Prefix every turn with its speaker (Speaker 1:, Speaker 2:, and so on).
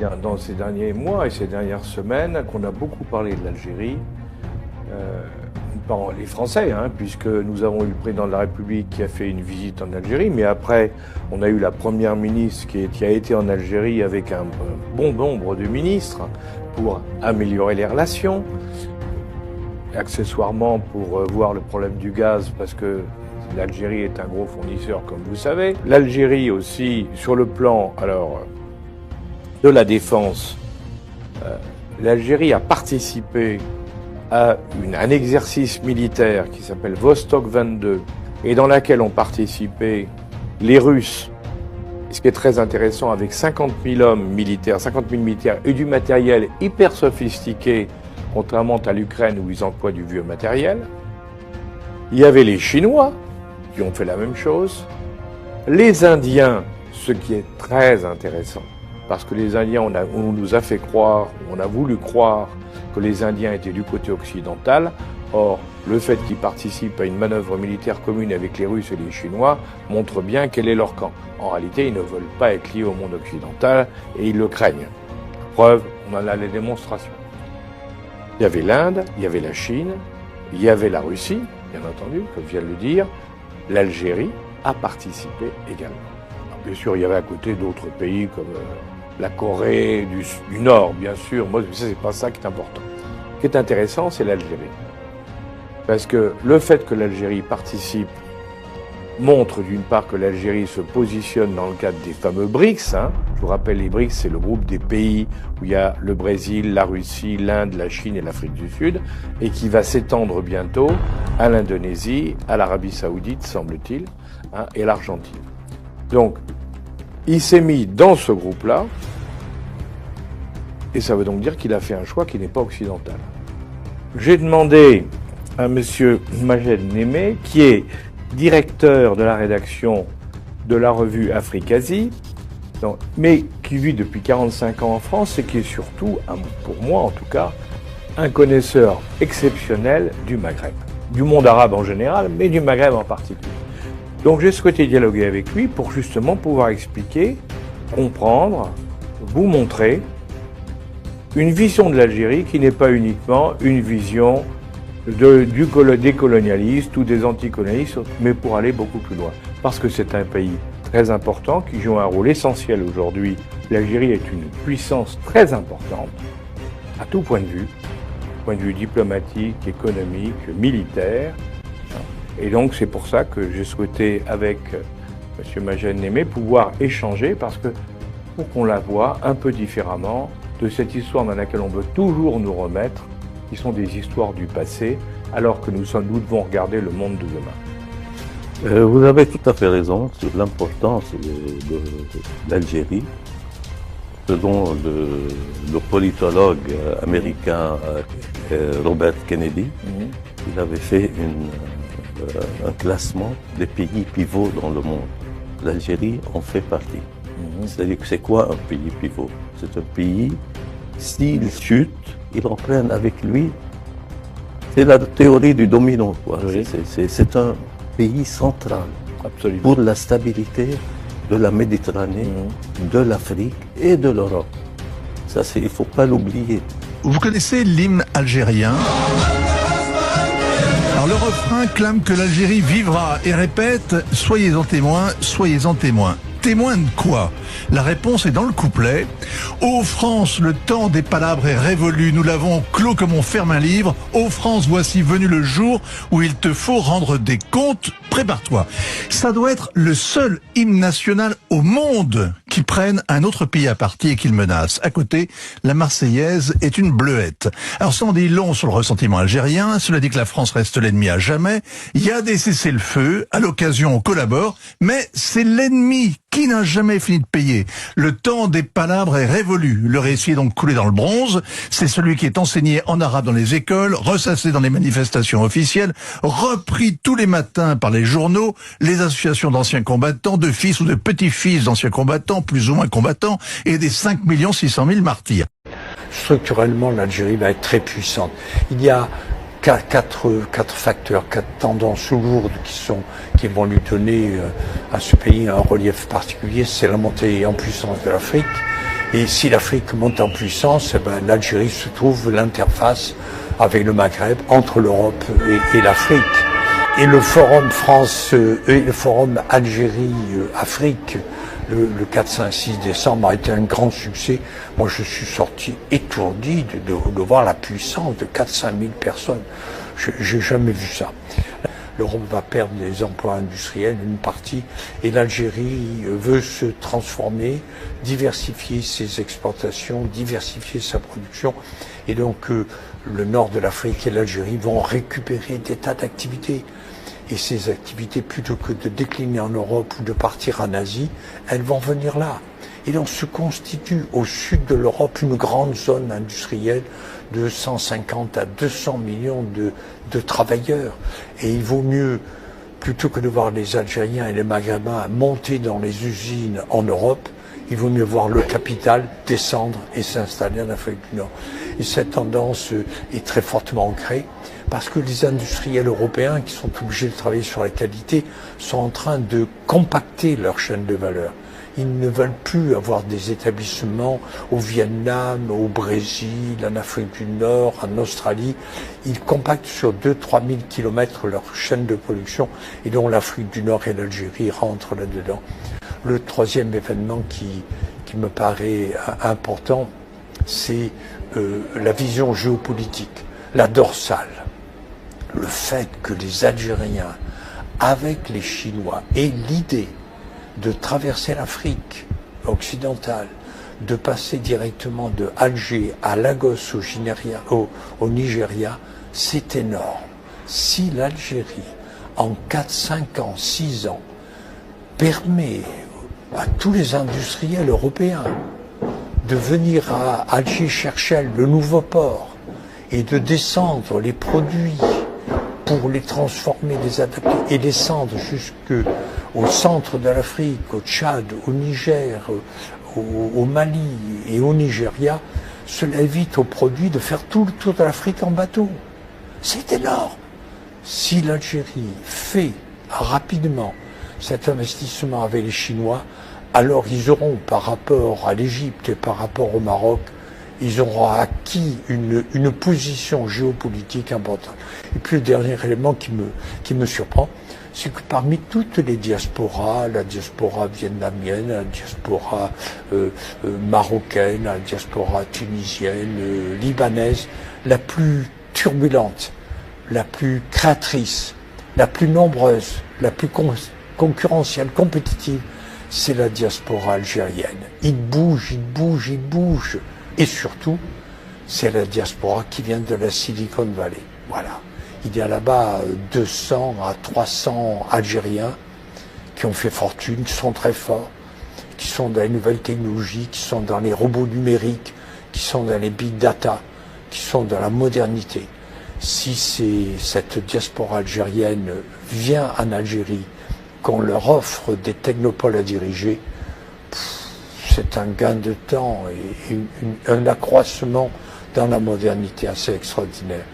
Speaker 1: Dans ces derniers mois et ces dernières semaines, qu'on a beaucoup parlé de l'Algérie, les Français, puisque nous avons eu le président de la République qui a fait une visite en Algérie, mais après, on a eu la première ministre qui a été en Algérie avec un bon nombre de ministres pour améliorer les relations, accessoirement pour voir le problème du gaz, parce que l'Algérie est un gros fournisseur, comme vous savez. L'Algérie aussi, sur le plan, de la défense, l'Algérie a participé à un exercice militaire qui s'appelle Vostok 22 et dans laquelle ont participé les Russes, ce qui est très intéressant, avec 50 000 hommes militaires, 50 000 militaires et du matériel hyper sophistiqué, contrairement à l'Ukraine où ils emploient du vieux matériel. Il y avait les Chinois qui ont fait la même chose, les Indiens, ce qui est très intéressant. Parce que les Indiens, on nous a fait croire, on a voulu croire que les Indiens étaient du côté occidental. Or, le fait qu'ils participent à une manœuvre militaire commune avec les Russes et les Chinois montre bien quel est leur camp. En réalité, ils ne veulent pas être liés au monde occidental et ils le craignent. Preuve, on en a les démonstrations. Il y avait l'Inde, il y avait la Chine, il y avait la Russie, bien entendu, comme je viens de le dire. L'Algérie a participé également. Alors, bien sûr, il y avait à côté d'autres pays comme la Corée du Nord, bien sûr. Moi, c'est pas ça qui est important. Ce qui est intéressant, c'est l'Algérie. Parce que le fait que l'Algérie participe montre d'une part que l'Algérie se positionne dans le cadre des fameux BRICS. Je vous rappelle, les BRICS, c'est le groupe des pays où il y a le Brésil, la Russie, l'Inde, la Chine et l'Afrique du Sud, et qui va s'étendre bientôt à l'Indonésie, à l'Arabie Saoudite, semble-t-il, et à l'Argentine. Donc, il s'est mis dans ce groupe-là, et ça veut donc dire qu'il a fait un choix qui n'est pas occidental. J'ai demandé à monsieur Majed Némé, qui est directeur de la rédaction de la revue Afrique-Asie, mais qui vit depuis 45 ans en France et qui est surtout, pour moi en tout cas, un connaisseur exceptionnel du Maghreb, du monde arabe en général, mais du Maghreb en particulier. Donc j'ai souhaité dialoguer avec lui pour justement pouvoir expliquer, comprendre, vous montrer une vision de l'Algérie qui n'est pas uniquement une vision des colonialistes ou des anticolonialistes, mais pour aller beaucoup plus loin. Parce que c'est un pays très important qui joue un rôle essentiel aujourd'hui. L'Algérie est une puissance très importante à tout point de vue diplomatique, économique, militaire. Et donc c'est pour ça que j'ai souhaité, avec M. Majed Némé, pouvoir échanger, parce que pour qu'on la voie un peu différemment de cette histoire dans laquelle on veut toujours nous remettre, qui sont des histoires du passé, alors que nous devons regarder le monde de demain.
Speaker 2: Vous avez tout à fait raison sur l'importance de l'Algérie, ce dont le politologue américain Robert Kennedy, il avait fait un classement des pays pivots dans le monde. L'Algérie en fait partie. C'est-à-dire que c'est quoi un pays pivot? C'est un pays, s'il chute, ils reprennent avec lui. C'est la théorie du domino, quoi. Oui. C'est un pays central. Absolument. Pour la stabilité de la Méditerranée, de l'Afrique et de l'Europe. Ça, il ne faut pas l'oublier.
Speaker 3: Vous connaissez l'hymne algérien? Alors le refrain clame que l'Algérie vivra et répète « Soyez-en témoins, soyez-en témoins ». Témoin de quoi? La réponse est dans le couplet. Ô France, le temps des palabres est révolu. Nous l'avons clos comme on ferme un livre. Ô France, voici venu le jour où il te faut rendre des comptes. Prépare-toi. Ça doit être le seul hymne national au monde qui prenne un autre pays à partie et qu'il menace. À côté, la Marseillaise est une bleuette. Alors ça en dit long sur le ressentiment algérien. Cela dit que la France reste l'ennemi à jamais. Il y a des cessez-le-feu. À l'occasion, on collabore. Mais c'est l'ennemi qui n'a jamais fini de payer. Le temps des palabres est révolu. Le récit est donc coulé dans le bronze. C'est celui qui est enseigné en arabe dans les écoles, ressassé dans les manifestations officielles, repris tous les matins par les journaux, les associations d'anciens combattants, de fils ou de petits-fils d'anciens combattants, plus ou moins combattants, et des 5 600 000 martyrs.
Speaker 4: Structurellement, l'Algérie va être très puissante. Il y a quatre facteurs, quatre tendances lourdes qui vont lui donner à ce pays un relief particulier. C'est la montée en puissance de l'Afrique, Et si l'Afrique monte en puissance, l'Algérie se trouve l'interface avec le Maghreb, entre l'Europe et l'Afrique. Et le forum le forum Algérie-Afrique, le 4, 5, 6 décembre a été un grand succès. Moi, je suis sorti étourdi de voir la puissance de 4-5 000 personnes. J'ai jamais vu ça. L'Europe va perdre des emplois industriels, une partie, et l'Algérie veut se transformer, diversifier ses exportations, diversifier sa production. Et donc, le nord de l'Afrique et l'Algérie vont récupérer des tas d'activités. Et ces activités, plutôt que de décliner en Europe ou de partir en Asie, elles vont venir là. Et donc se constitue au sud de l'Europe une grande zone industrielle de 150 à 200 millions de travailleurs. Et il vaut mieux, plutôt que de voir les Algériens et les Maghrébins monter dans les usines en Europe, il vaut mieux voir le capital descendre et s'installer en Afrique du Nord. Et cette tendance est très fortement ancrée parce que les industriels européens qui sont obligés de travailler sur la qualité sont en train de compacter leur chaîne de valeur. Ils ne veulent plus avoir des établissements au Vietnam, au Brésil, en Afrique du Nord, en Australie. Ils compactent sur 2-3 000 kilomètres leur chaîne de production et dont l'Afrique du Nord et l'Algérie rentrent là-dedans. Le troisième événement qui me paraît important, c'est la vision géopolitique, la dorsale. Le fait que les Algériens, avec les Chinois, aient l'idée de traverser l'Afrique occidentale, de passer directement de Alger à Lagos au Nigeria, c'est énorme. Si l'Algérie, en 4, 5 ans, 6 ans, permet à tous les industriels européens de venir à Alger chercher le nouveau port et de descendre les produits pour les transformer, les adapter et descendre jusqu'au centre de l'Afrique, au Tchad, au Niger, au Mali et au Nigeria, cela évite aux produits de faire tout le tour de l'Afrique en bateau. C'est énorme. Si l'Algérie fait rapidement cet investissement avec les Chinois, alors ils auront, par rapport à l'Égypte et par rapport au Maroc, ils auront acquis une position géopolitique importante. Et puis le dernier élément qui me surprend, c'est que parmi toutes les diasporas, la diaspora vietnamienne, la diaspora marocaine, la diaspora tunisienne, libanaise, la plus turbulente, la plus créatrice, la plus nombreuse, la plus concurrentielle, compétitive, c'est la diaspora algérienne. Ils bougent, ils bougent, ils bougent. Et surtout, c'est la diaspora qui vient de la Silicon Valley. Voilà. Il y a là-bas 200 à 300 Algériens qui ont fait fortune, qui sont très forts, qui sont dans les nouvelles technologies, qui sont dans les robots numériques, qui sont dans les big data, qui sont dans la modernité. Si cette diaspora algérienne vient en Algérie, qu'on leur offre des technopoles à diriger, c'est un gain de temps et un accroissement dans la modernité assez extraordinaire.